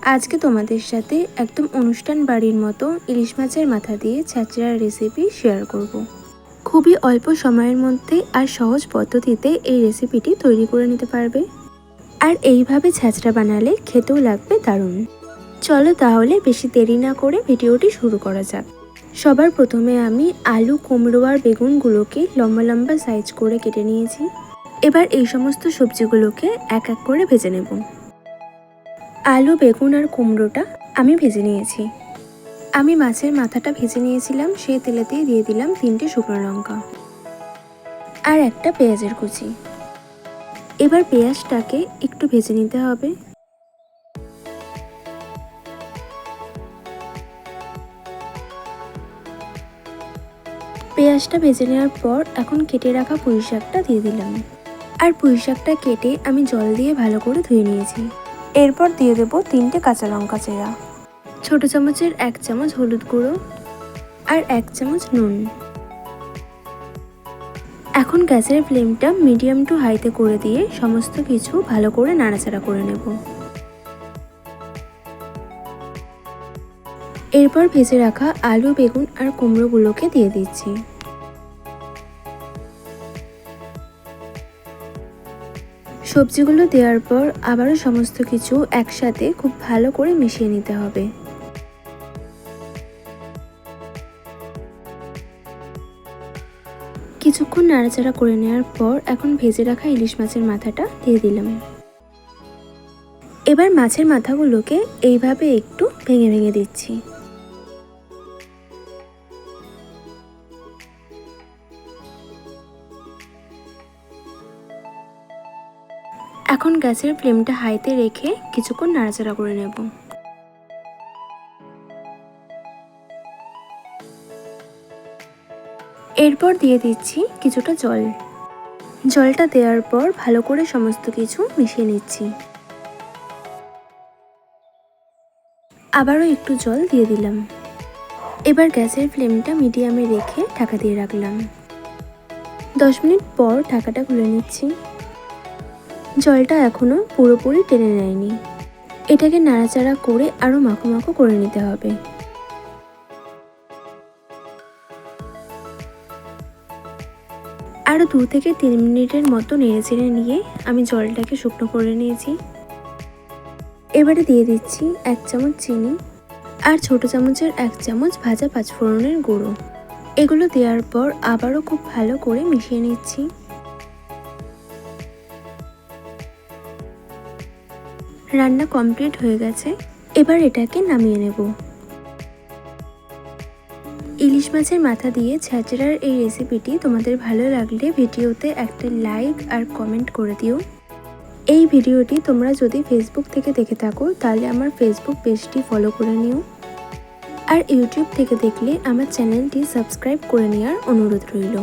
আজকে তোমাদের সাথে একদম অনুষ্ঠান বাড়ির মতো ইলিশ মাছের মাথা দিয়ে ছ্যাঁচড়ার রেসিপি শেয়ার করব। খুবই অল্প সময়ের মধ্যে আর সহজ পদ্ধতিতে এই রেসিপিটি তৈরি করে নিতে পারবে। আর এইভাবে ছ্যাঁচড়া বানালে খেতেও লাগবে দারুণ। চলো তাহলে বেশি দেরি না করে ভিডিওটি শুরু করা যাক। সবার প্রথমে আমি আলু, কুমড়ো আর বেগুনগুলোকে লম্বা লম্বা সাইজ করে কেটে নিয়েছি। এবার এই সমস্ত সবজিগুলোকে এক এক করে ভেজে নেব। আলু, বেগুন আর কুমড়োটা আমি ভেজে নিয়েছি। আমি মাছের মাথাটা ভেজে নিয়েছিলাম, সেই তেলেতেই দিয়ে দিলাম 3টে শুকনো লঙ্কা আর একটা পেঁয়াজের কুচি। এবার পেঁয়াজটাকে একটু ভেজে নিতে হবে। পেঁয়াজটা ভেজে নেওয়ার পর এখন কেটে রাখা পুঁই শাকটা দিয়ে দিলাম। আর পুঁই শাকটা কেটে আমি জল দিয়ে ভালো করে ধুয়ে নিয়েছি। এরপর দিয়ে দেবো 3টে কাঁচা লঙ্কা চেরা, ছোট চামচের 1 চামচ হলুদ গুঁড়ো আর 1 চামচ নুন। এখন গ্যাসের ফ্লেমটা মিডিয়াম টু হাইতে করে দিয়ে সমস্ত কিছু ভালো করে নাড়াচাড়া করে নেব। এরপর ভেজে রাখা আলু, বেগুন আর কুমড়োগুলোকে দিয়ে দিচ্ছি। সবজিগুলো দেওয়ার পর আবারও সমস্ত কিছু একসাথে খুব ভালো করে মিশিয়ে নিতে হবে। কিছুক্ষণ নাড়াচাড়া করে নেওয়ার পর এখন ভেজে রাখা ইলিশ মাছের মাথাটা দিয়ে দিলাম। এবার মাছের মাথাগুলোকে এইভাবে একটু ভেঙে ভেঙে দিচ্ছি। এখন গ্যাসের ফ্লেমটা হাইতে রেখে কিছুক্ষণ নাড়াচাড়া করে নেব। এরপর দিয়ে দিচ্ছি কিছুটা জল। জলটা দেওয়ার পর ভালো করে সমস্ত কিছু মিশিয়ে নিচ্ছি। আবারও একটু জল দিয়ে দিলাম। এবার গ্যাসের ফ্লেমটা মিডিয়ামে রেখে ঢাকা দিয়ে রাখলাম। 10 মিনিট পর ঢাকাটা খুলে নিচ্ছি। জলটা এখনো পুরোপুরি টেনে নেয়নি। এটাকে নাড়াচাড়া করে আরও মাখো মাখো করে নিতে হবে। আরও 2 থেকে 3 মিনিটের মতো নেড়েচেড়ে নিয়ে আমি জলটাকে শুকনো করে নিয়েছি। এবারে দিয়ে দিচ্ছি 1 চামচ চিনি আর ছোট চামচের 1 চামচ ভাজা পাঁচফোড়নের গুঁড়ো। এগুলো দেওয়ার পর আবারও খুব ভালো করে মিশিয়ে নিচ্ছি। রান্না কমপ্লিট হয়ে গেছে। এবার এটাকে নামিয়ে নেব। ইলিশ মাছের মাথা দিয়ে ছ্যাঁচড়ার এই রেসিপিটি তোমাদের ভালো লাগলে ভিডিওতে একটা লাইক আর কমেন্ট করে দিও। এই ভিডিওটি তোমরা যদি ফেসবুক থেকে দেখে থাকো তাহলে আমার ফেসবুক পেজটি ফলো করে নিও। আর ইউটিউব থেকে দেখলে আমার চ্যানেলটি সাবস্ক্রাইব করে নেওয়ার অনুরোধ রইল।